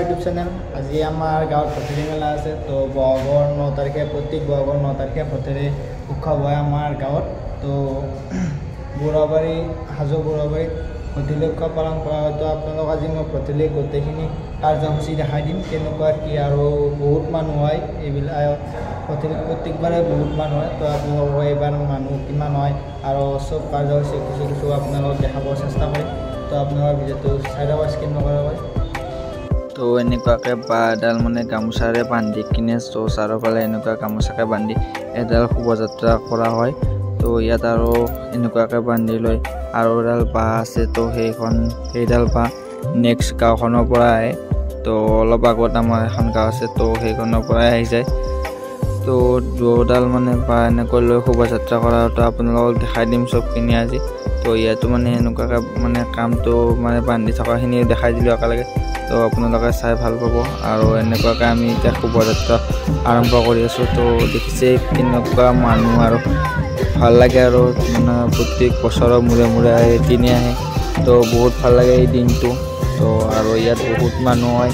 YouTube channel. আজি আমাৰ গাঁৱত ভঠেলি মেলা আছে। তো বহাগৰ 9 তাৰিখে প্ৰত্যেক বহাগৰ 9 তাৰিখে ভঠেলি উৎসৱ হয় আমাৰ গাঁৱত। তো বুঢ়াবাৰী হাজো বুঢ়াবাৰীত ভঠেলি উৎসৱ পালন কৰা হয়। তো আপোনালোক আজি মই ভঠেলি গোটেইখিনি কাৰ্যসূচী দেখাই দিম কেনেকুৱা কি, আৰু বহুত মানুহ হয় এইবিলাক ভঠেলিত প্ৰত্যেকবাৰে বহুত মানুহ হয়। তো আপোনালোকক এইবাৰ মানুহ কিমান হয় আৰু চব কাৰ্যসূচী কিছু আপোনালোকক দেখাব চেষ্টা কৰিম। তো আপোনালোকৰ ভিডিঅ'টো চাই ল'ব, স্কিপ নকৰাকৈ। তো এনেকুৱাকৈ বাঁহ এডাল মানে গামোচাৰে বান্ধি কিনে চাৰিওফালে এনেকুৱা গামোচাকে বান্ধি এডাল শোভাযাত্ৰা কৰা হয়। তো ইয়াত আৰু এনেকুৱাকৈ বান্ধি লৈ আৰু এডাল বাঁহ আছে। তো সেইডাল বাঁহ নেক্সট গাঁওখনৰ পৰা আহে। তো অলপ আগত আমাৰ এখন গাঁও আছে, তো সেইখনৰ পৰাই আহি যায়। তো দুডাল মানে বাঁহ এনেকৈ লৈ শোভাযাত্ৰা কৰা হয়। তো আপোনালোকক দেখাই দিম চবখিনি আজি। তো ইয়াতো মানে এনেকুৱাকৈ মানে কামটো মানে বান্ধি থকাখিনি দেখাই দিলোঁ একেলগে। তো আপোনালোকে চাই ভাল পাব। আৰু এনেকুৱাকৈ আমি এতিয়া শোভাযাত্ৰা আৰম্ভ কৰি আছোঁ। তো দেখিছে কেনেকুৱা মানুহ, আৰু ভাল লাগে আৰু মানে প্ৰত্যেক বছৰৰ মূৰে এদিনে আহে। তো বহুত ভাল লাগে এই দিনটো। তো আৰু ইয়াত বহুত মানুহ হয়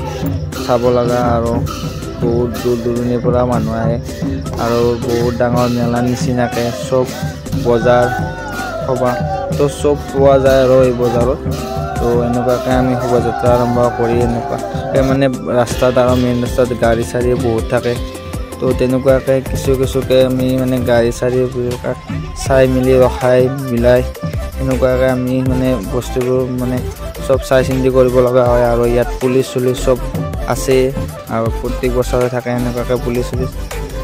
চাব লগা, আৰু বহুত দূৰ দূৰণিৰ পৰা মানুহ আহে। আৰু বহুত ডাঙৰ মেলাৰ নিচিনাকৈ চব বজাৰ সভা তো চব পোৱা যায় আৰু এই বজাৰত। তো এনেকুৱাকৈ আমি শোভাযাত্ৰা আৰম্ভ কৰি এনেকুৱাকৈ মানে ৰাস্তাত আৰু মেইন ৰাস্তাত গাড়ী চাড়ী বহুত থাকে। তো তেনেকুৱাকৈ কিছুকৈ আমি মানে গাড়ী চাড়ীবিলাক চাই মেলি ৰখাই মিলাই এনেকুৱাকৈ আমি মানে বস্তুবোৰ মানে চব চাই চিন্তি কৰিব লগা হয়। আৰু ইয়াত পুলিচ চুলিচ চব আছে, আৰু প্ৰত্যেক বছৰে থাকে এনেকুৱাকৈ পুলিচ চুলিচ।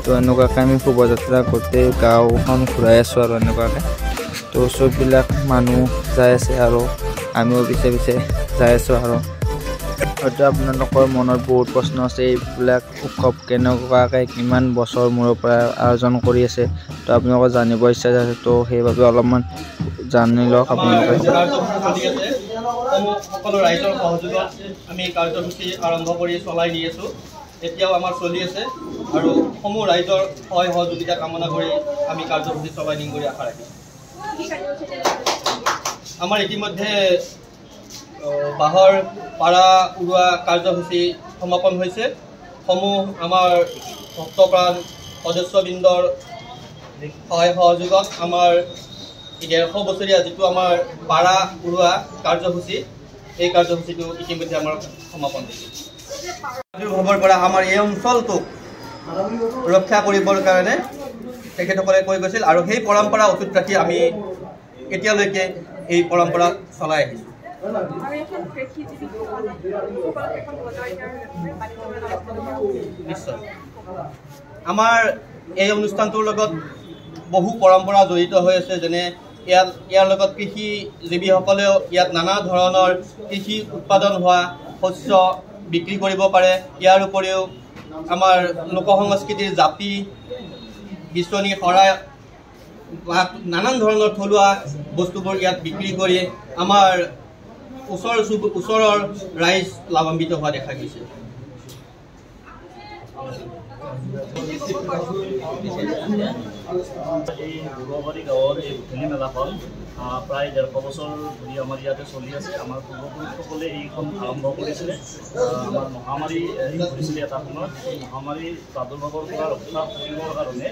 তো এনেকুৱাকৈ আমি শোভাযাত্ৰা গোটেই গাঁওখন ঘূৰাই আছোঁ আৰু এনেকুৱাকৈ। তো চববিলাক মানুহ যাই আছে আৰু আমিও পিছে যাই আছোঁ। আৰু হয়তো আপোনালোকৰ মনত বহুত প্ৰশ্ন আছে, এইবিলাক উৎসৱ কেনেকুৱাকৈ কিমান বছৰ মূৰৰ পৰা আয়োজন কৰি আছে। তো আপোনালোকৰ জানিব ইচ্ছা আছে, তো সেইবাবে অলপমান জানি লওক আপোনালোকে। সকলো ৰাইজৰ সহযোগত আমি কাৰ্যসূচী আৰম্ভ কৰি চলাই নি আছোঁ। এতিয়াও আমাৰ চলি আছে, আৰু সমূহ ৰাইজৰ সহায় সহযোগিতা কামনা কৰি আমি কাৰ্যসূচী চলাই নিম বুলি আশা ৰাখিছোঁ। আমাৰ ইতিমধ্যে বাঁহৰ পাৰা উৰুৱা কাৰ্যসূচী সমাপন হৈছে। সমূহ আমাৰ ভক্তপ্ৰাণ সদস্যবৃন্দৰ সহায় সহযোগত আমাৰ 150 বছৰীয়া যিটো আমাৰ পাৰা উৰুৱা কাৰ্যসূচী, এই কাৰ্যসূচীটো ইতিমধ্যে আমাৰ সমাপন হৈছে। আবিৰ্ভাৱৰ পৰা আমাৰ এই অঞ্চলটোক ৰক্ষা কৰিবৰ কাৰণে তেখেতসকলে কৈ গৈছিল, আৰু সেই পৰম্পৰা অটুট ৰাখি আমি এতিয়ালৈকে এই পৰম্পৰা চলাই আহিছোঁ। নিশ্চয় আমাৰ এই অনুষ্ঠানটোৰ লগত বহু পৰম্পৰা জড়িত হৈ আছে। যেনে ইয়াৰ লগত কৃষিজীৱীসকলেও ইয়াত নানা ধৰণৰ কৃষি উৎপাদন হোৱা শস্য বিক্ৰী কৰিব পাৰে। ইয়াৰ উপৰিও আমাৰ লোক সংস্কৃতিৰ জাপি, বিচনী, শৰাই, নানান ধৰণৰ থলুৱা বস্তুবোৰ ইয়াত বিক্ৰী কৰি আমাৰ ওচৰৰ ৰাইজ লাভান্বিত হোৱা দেখা গৈছে। এই বুঢ়াবাৰী গাঁৱৰ এই ভঠেলি মেলাখন প্ৰায় 150 বছৰ ধৰি আমাৰ ইয়াতে চলি আছে। আমাৰ পূৰ্বপুৰুষসকলে এইখন আৰম্ভ কৰিছিলে। আমাৰ মহামাৰী হৈছিলে এটা সময়ত। মহামাৰী প্ৰাদুৰ্ভাৱৰ পৰা ৰক্ষা কৰিবৰ কাৰণে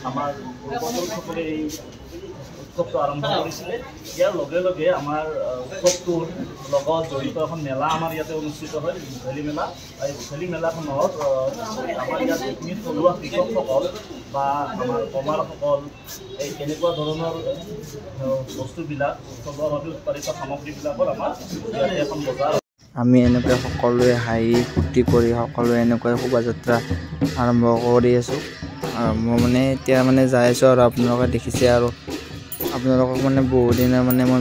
আমাৰ পূৰ্বপুৰুষসকলে এই উৎসৱটো আৰম্ভ কৰিছিলে। ইয়াৰ লগে লগে আমাৰ উৎসৱটোৰ লগত জড়িত এখন মেলা আমাৰ ইয়াতে অনুষ্ঠিত হয়, ভঠেলি মেলা। এই ভঠেলি মেলাখনত আমাৰ ইয়াত যিখিনি থলুৱা কৃষকসকল বা আমাৰ কমাৰসকল এই এনেকুৱা ধৰণৰ বস্তুবিলাক থলুৱাভাৱে উৎপাদিত সামগ্ৰীবিলাকৰ আমাৰ ইয়াতে এখন বজাৰ। আমি এনেকৈ সকলোৱে হাঁহি ফূৰ্তি কৰি সকলোৱে এনেকৈ শোভাযাত্ৰা আৰম্ভ কৰি আছোঁ। মই মানে এতিয়া মানে যাই আছোঁ, আৰু আপোনালোকে দেখিছে। আৰু আপোনালোকক মানে বহুত দিনৰ মানে মই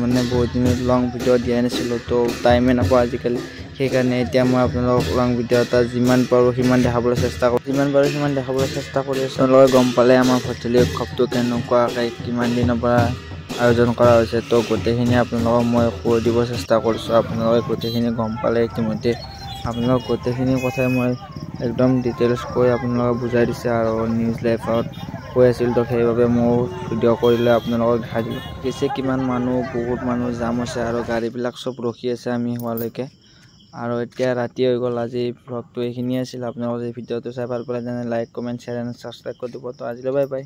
মানে বহুত দিনত লং ভিডিঅ' দিয়াই নাছিলোঁ। তো টাইমে নাপাওঁ আজিকালি, সেইকাৰণে এতিয়া মই আপোনালোকক লং ভিডিঅ' এটা যিমান পাৰোঁ সিমান দেখাবলৈ চেষ্টা কৰি আছোঁ। আপোনালোকে গম পালে আমাৰ ভঠেলি উৎসৱটো কেনেকুৱাকৈ কিমান দিনৰ পৰা আয়োজন কৰা হৈছে। তো গোটেইখিনি আপোনালোকক মই কৈ দিব চেষ্টা কৰিছোঁ। আপোনালোকে গোটেইখিনি গম পালে ইতিমধ্যে। আপোনালোক গোটেইখিনি কথাই মই একদম ডিটেইলছ কৈ আপোনালোকক বুজাই দিছে, আৰু নিউজ লাইভত কৈ আছিল। তো সেইবাবে মই ভিডিঅ' কৰিলে আপোনালোকক দেখাই দিলোঁ। পিছে কিমান মানুহ, বহুত মানুহ জাম আছে, আৰু গাড়ীবিলাক চব ৰখি আছে আমি হোৱালৈকে। আৰু এতিয়া ৰাতি হৈ গ'ল। আজি ব্লগটো এইখিনিয়ে আছিল। আপোনালোকে যদি ভিডিঅ'টো চাই ভাল পালে তেনে like comment share and subscribe কৰি দিব। তো আজিলৈ বাই বাই।